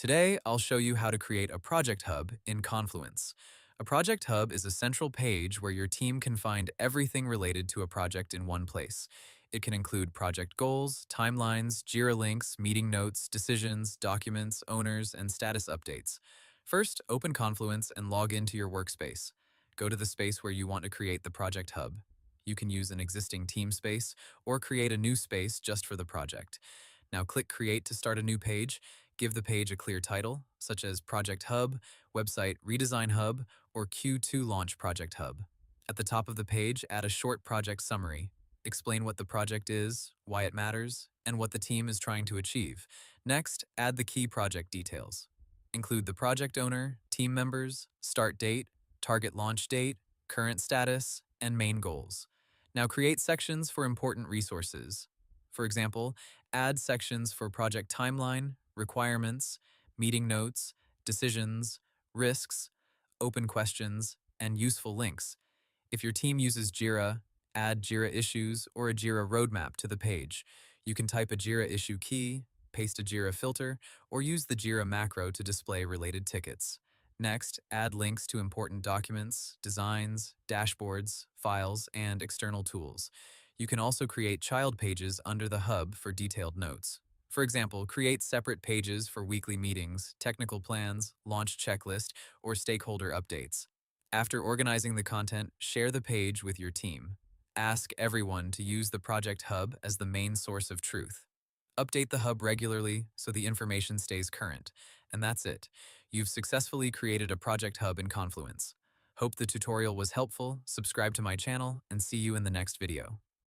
Today, I'll show you how to create a project hub in Confluence. A project hub is a central page where your team can find everything related to a project in one place. It can include project goals, timelines, Jira links, meeting notes, decisions, documents, owners, and status updates. First, open Confluence and log into your workspace. Go to the space where you want to create the project hub. You can use an existing team space or create a new space just for the project. Now click Create to start a new page. Give the page a clear title, such as Project Hub, Website Redesign Hub, or Q2 Launch Project Hub. At the top of the page, add a short project summary. Explain what the project is, why it matters, and what the team is trying to achieve. Next, add the key project details. Include the project owner, team members, start date, target launch date, current status, and main goals. Now create sections for important resources. For example, add sections for project timeline, requirements, meeting notes, decisions, risks, open questions, and useful links. If your team uses Jira, add Jira issues or a Jira roadmap to the page. You can type a Jira issue key, paste a Jira filter, or use the Jira macro to display related tickets. Next, add links to important documents, designs, dashboards, files, and external tools. You can also create child pages under the hub for detailed notes. For example, create separate pages for weekly meetings, technical plans, launch checklist, or stakeholder updates. After organizing the content, share the page with your team. Ask everyone to use the Project Hub as the main source of truth. Update the hub regularly so the information stays current. And that's it. You've successfully created a Project Hub in Confluence. Hope the tutorial was helpful, subscribe to my channel, and see you in the next video.